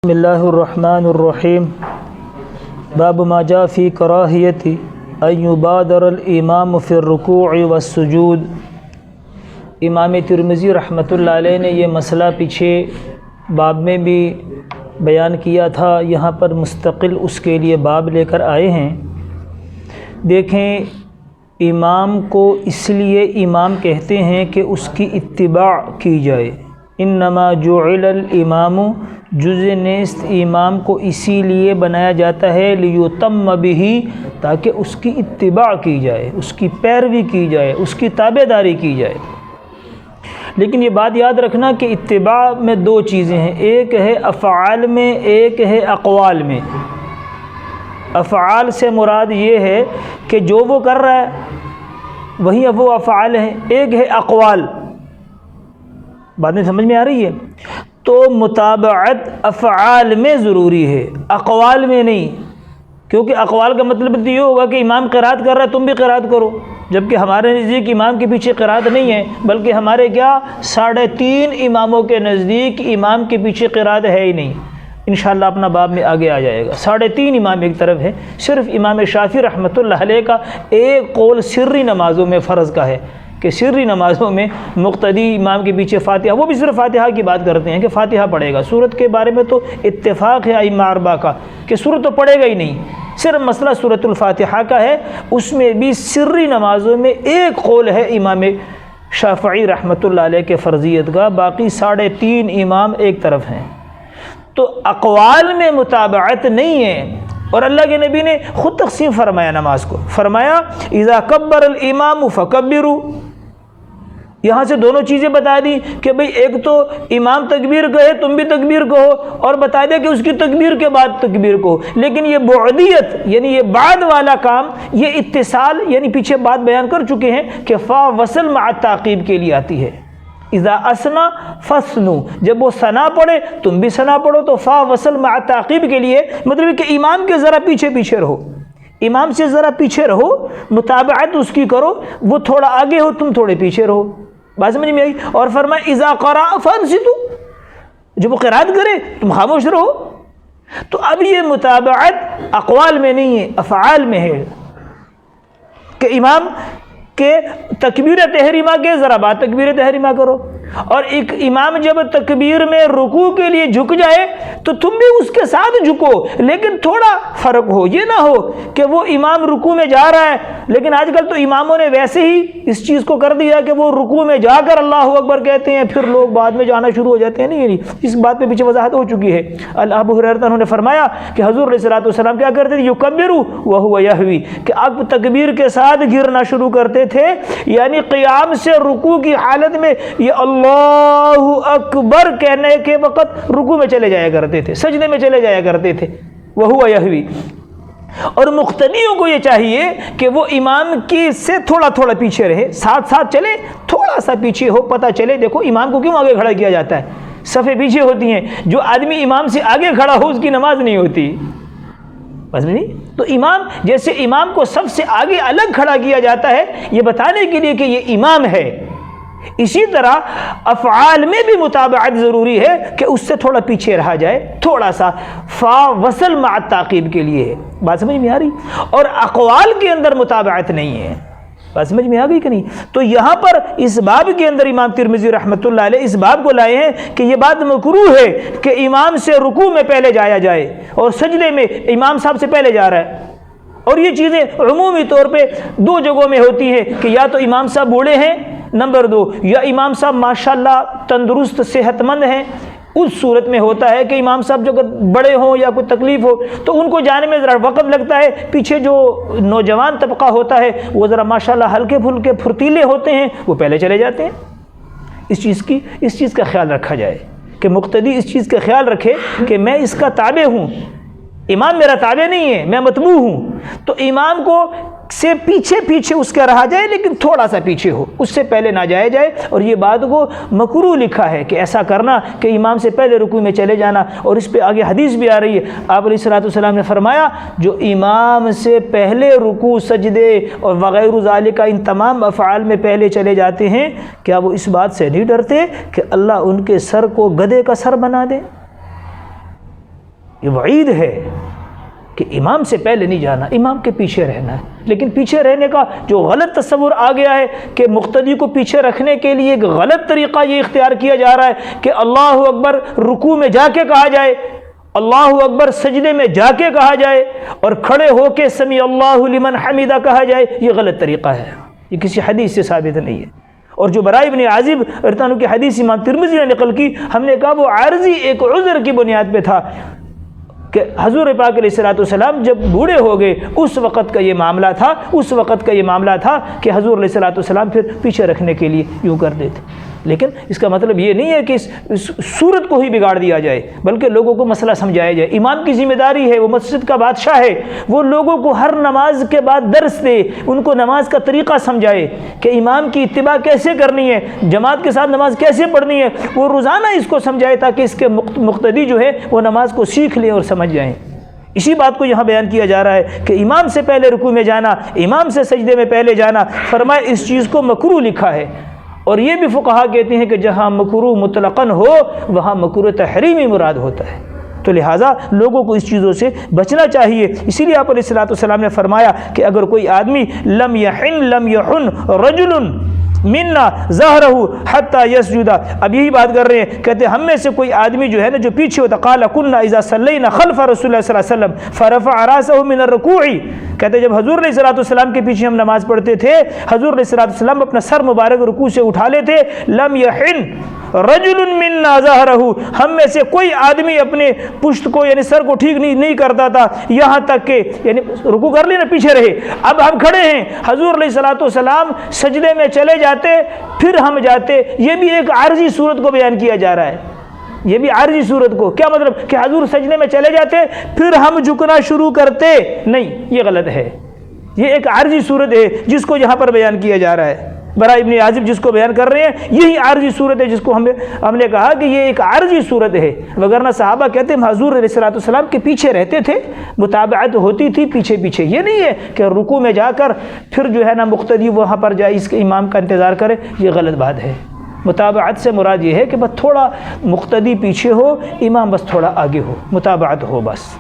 بسم اللہ الرحمن الرحیم باب ما جاء فی کراہیت ان یبادر الامام فی الرکوع والسجود۔ امام ترمذی رحمۃ اللہ علیہ نے یہ مسئلہ پیچھے باب میں بھی بیان کیا تھا، یہاں پر مستقل اس کے لیے باب لے کر آئے ہیں۔ دیکھیں، امام کو اس لیے امام کہتے ہیں کہ اس کی اتباع کی جائے۔ انما جعل الامام، جز نیست امام کو اسی لیے بنایا جاتا ہے لیتم بہ، تاکہ اس کی اتباع کی جائے، اس کی پیروی کی جائے، اس کی تابع داری کی جائے۔ لیکن یہ بات یاد رکھنا کہ اتباع میں دو چیزیں ہیں، ایک ہے افعال میں، ایک ہے اقوال میں۔ افعال سے مراد یہ ہے کہ جو وہ کر رہا ہے وہی اب وہ افعال ہیں، ایک ہے اقوال۔ بات میں سمجھ میں آ رہی ہے؟ تو متابعت افعال میں ضروری ہے، اقوال میں نہیں، کیونکہ اقوال کا مطلب تو یہ ہوگا کہ امام قرات کر رہا ہے تم بھی قرات کرو، جبکہ ہمارے نزدیک امام کے پیچھے قرات نہیں ہے، بلکہ ہمارے کیا 3.5 اماموں کے نزدیک امام کے پیچھے قرات ہے ہی نہیں۔ انشاءاللہ اپنا باب میں آگے آ جائے گا۔ 3.5 امام ایک طرف ہے، صرف امام شافعی رحمۃ اللہ علیہ کا ایک قول سری نمازوں میں فرض کا ہے کہ سری نمازوں میں مقتدی امام کے پیچھے فاتحہ، وہ بھی صرف فاتحہ کی بات کرتے ہیں کہ فاتحہ پڑھے گا۔ سورت کے بارے میں تو اتفاق ہے ائمہ اربعہ کا کہ سورت تو پڑھے گا ہی نہیں، صرف مسئلہ سورت الفاتحہ کا ہے۔ اس میں بھی سری نمازوں میں ایک قول ہے امام شافعی رحمۃ اللہ علیہ کے فرضیت کا، باقی 3.5 امام ایک طرف ہیں۔ تو اقوال میں متابعت نہیں ہے، اور اللہ کے نبی نے خود تقسیم فرمایا نماز کو، فرمایا اذا کبر الامام فکبروا۔ یہاں سے دونوں چیزیں بتا دی کہ بھئی ایک تو امام تکبیر کہے تم بھی تکبیر کہو، اور بتا دیا کہ اس کی تکبیر کے بعد تکبیر کہو۔ لیکن یہ بعدیت یعنی یہ بعد والا کام، یہ اتصال یعنی پیچھے بات بیان کر چکے ہیں کہ فا وصل مع تعقیب کے لیے آتی ہے۔ اذا اسنا فسنو، جب وہ ثنا پڑھے تم بھی ثنا پڑھو، تو فا وصل مع تعقیب کے لیے مطلب کہ امام کے ذرا پیچھے پیچھے رہو، امام سے ذرا پیچھے رہو، متابعت اس کی کرو، وہ تھوڑا آگے ہو تم تھوڑے پیچھے رہو۔ بات سمجھ میں آئی؟ اور فرمایا اذا قرأ فانصتوا، جب وہ قرات کرے تم خاموش رہو۔ تو اب یہ متابعت اقوال میں نہیں ہے، افعال میں ہے کہ امام کہ تکبیر تحریمہ کے ذرا بعد تکبیر تحریمہ کرو، اور ایک امام جب تکبیر میں رکوع کے لیے جھک جائے تو تم بھی اس کے ساتھ جھکو، لیکن تھوڑا فرق ہو، یہ نہ ہو کہ وہ امام رکوع میں جا رہا ہے، لیکن آج کل تو اماموں نے ویسے ہی اس چیز کو کر دیا کہ وہ رکوع میں جا کر اللہ اکبر کہتے ہیں، پھر لوگ بعد میں جانا شروع ہو جاتے ہیں۔ نہیں، اس بات پہ پیچھے وضاحت ہو چکی ہے۔ ابو ہریرہ انہوں نے فرمایا کہ حضور علیہ الصلوۃ والسلام کیا کرتے تھے؟ یکبروا وہو یہوی، کہ اب تکبیر کے ساتھ گرنا شروع کرتے تھے، یعنی قیام سے رکوع کی حالت میں یہ اللہ اکبر کہنے کے وقت رکوع میں چلے جایا کرتے تھے، سجدے میں چلے جایا کرتے تھے، وہو یہوی۔ اور مقتدیوں کو یہ چاہیے کہ وہ امام کی سے تھوڑا تھوڑا پیچھے رہے، ساتھ ساتھ چلے، تھوڑا سا پیچھے ہو، پتہ چلے۔ دیکھو امام کو کیوں آگے کھڑا کیا جاتا ہے؟ صفیں پیچھے ہوتی ہیں، جو آدمی امام سے آگے کھڑا ہو اس کی نماز نہیں ہوتی۔ بس نہیں، تو امام جیسے امام کو سب سے آگے الگ کھڑا کیا جاتا ہے یہ بتانے کے لیے کہ یہ امام ہے، اسی طرح افعال میں بھی متابعت ضروری ہے کہ اس سے تھوڑا پیچھے رہا جائے، تھوڑا سا فا وصل مع تعقیب کے لیے ہے۔ بات سمجھ میں آ رہی؟ اور اقوال کے اندر متابعت نہیں ہے۔ بات سمجھ میں آ گئی کہ نہیں؟ تو یہاں پر اس باب کے اندر امام ترمذی رحمۃ اللہ علیہ اس باب کو لائے ہیں کہ یہ بات مکروہ ہے کہ امام سے رکوع میں پہلے جایا جائے اور سجدے میں امام صاحب سے پہلے جا رہا ہے۔ اور یہ چیزیں عمومی طور پہ 2 جگہوں میں ہوتی ہیں کہ یا تو امام صاحب بوڑھے ہیں، نمبر 2، یا امام صاحب ماشاءاللہ تندرست صحت مند ہیں۔ اس صورت میں ہوتا ہے کہ امام صاحب جو بڑے ہوں یا کوئی تکلیف ہو تو ان کو جانے میں ذرا وقت لگتا ہے، پیچھے جو نوجوان طبقہ ہوتا ہے وہ ذرا ماشاءاللہ ہلکے پھلکے پھرتیلے ہوتے ہیں، وہ پہلے چلے جاتے ہیں۔ اس چیز کا خیال رکھا جائے کہ مقتدی اس چیز کا خیال رکھے کہ میں اس کا تابع ہوں، امام میرا تابع نہیں ہے، میں متبوع ہوں۔ تو امام کو سے پیچھے پیچھے اس کا رہا جائے، لیکن تھوڑا سا پیچھے ہو، اس سے پہلے نہ جایا جائے۔ اور یہ بات کو مکروہ لکھا ہے کہ ایسا کرنا کہ امام سے پہلے رکوع میں چلے جانا، اور اس پہ آگے حدیث بھی آ رہی ہے۔ آپ علیہ الصلوۃ والسلام نے فرمایا جو امام سے پہلے رکوع، سجدے اور وغیرہ ذالک ان تمام افعال میں پہلے چلے جاتے ہیں، کیا وہ اس بات سے نہیں ڈرتے کہ اللہ ان کے سر کو گدھے کا سر بنا دے؟ یہ وعید ہے کہ امام سے پہلے نہیں جانا، امام کے پیچھے رہنا ہے۔ لیکن پیچھے رہنے کا جو غلط تصور آ گیا ہے کہ مقتدی کو پیچھے رکھنے کے لیے ایک غلط طریقہ یہ اختیار کیا جا رہا ہے کہ اللہ اکبر رکوع میں جا کے کہا جائے، اللہ اکبر سجدے میں جا کے کہا جائے، اور کھڑے ہو کے سمیع اللہ لمن حمیدہ کہا جائے، یہ غلط طریقہ ہے، یہ کسی حدیث سے ثابت نہیں ہے۔ اور جو برا ابن عازب رضی اللہ عنہ کی حدیث امام ترمذی نے نقل کی، ہم نے کہا وہ عارضی ایک عذر کی بنیاد پہ تھا کہ حضور پاک علیہ السلام جب بوڑھے ہو گئے اس وقت کا یہ معاملہ تھا کہ حضور علیہ السلام پھر پیچھے رکھنے کے لیے یوں کر دیتے۔ لیکن اس کا مطلب یہ نہیں ہے کہ اس صورت کو ہی بگاڑ دیا جائے، بلکہ لوگوں کو مسئلہ سمجھایا جائے۔ امام کی ذمہ داری ہے، وہ مسجد کا بادشاہ ہے، وہ لوگوں کو ہر نماز کے بعد درس دے، ان کو نماز کا طریقہ سمجھائے کہ امام کی اتباع کیسے کرنی ہے، جماعت کے ساتھ نماز کیسے پڑھنی ہے، وہ روزانہ اس کو سمجھائے تاکہ اس کے مقتدی جو ہے وہ نماز کو سیکھ لیں اور سمجھ جائیں۔ اسی بات کو یہاں بیان کیا جا رہا ہے کہ امام سے پہلے رکوع میں جانا، امام سے سجدے میں پہلے جانا، فرمائے اس چیز کو مکروہ لکھا ہے۔ اور یہ بھی فقہا کہتے ہیں کہ جہاں مکروہ مطلقاً ہو وہاں مکروہ تحریمی مراد ہوتا ہے، تو لہٰذا لوگوں کو اس چیزوں سے بچنا چاہیے۔ اسی لیے آپ علیہ السلام نے فرمایا کہ اگر کوئی آدمی لم یحن رجل منا ظہرہ حتی یسجد، اب یہی بات کر رہے ہیں، کہتے ہیں ہم میں سے کوئی آدمی جو ہے نا جو پیچھے ہوتا، قال کنا اذا صلینا خلف رسول اللہ صلی اللہ علیہ وسلم فرفع راسہ من الرکوع، کہتے ہیں جب حضور علیہ السلام کے پیچھے ہم نماز پڑھتے تھے، حضور علیہ السلام اپنا سر مبارک رکوع سے اٹھا لیتے، لم یحن رجل منا ظہرہ، ہم میں سے کوئی آدمی اپنے پشت کو یعنی سر کو ٹھیک نہیں کرتا تھا، یہاں تک کہ یعنی رکوع کر لینا پیچھے رہے، اب ہم کھڑے ہیں، حضور علیہ السلام سجدے میں چلے جاتے پھر ہم جاتے، یہ بھی ایک عارضی صورت کو بیان کیا جا رہا ہے، یہ بھی عارضی صورت کو، کیا مطلب کہ حضور سجدے میں چلے جاتے پھر ہم جھکنا شروع کرتے، نہیں، یہ غلط ہے، یہ ایک عارضی صورت ہے جس کو یہاں پر بیان کیا جا رہا ہے۔ برا ابن عازب جس کو بیان کر رہے ہیں یہی عارضی صورت ہے جس کو ہم نے کہا کہ یہ ایک عارضی صورت ہے، وگرنہ صحابہ کہتے ہیں حضور علیہ السلام کے پیچھے رہتے تھے، متابعت ہوتی تھی پیچھے پیچھے، یہ نہیں ہے کہ رکوع میں جا کر پھر جو ہے نا مقتدی وہاں پر جائے اس کے امام کا انتظار کرے، یہ غلط بات ہے۔ متابعت سے مراد یہ ہے کہ بس تھوڑا مقتدی پیچھے ہو، امام بس تھوڑا آگے ہو، متابعت ہو بس۔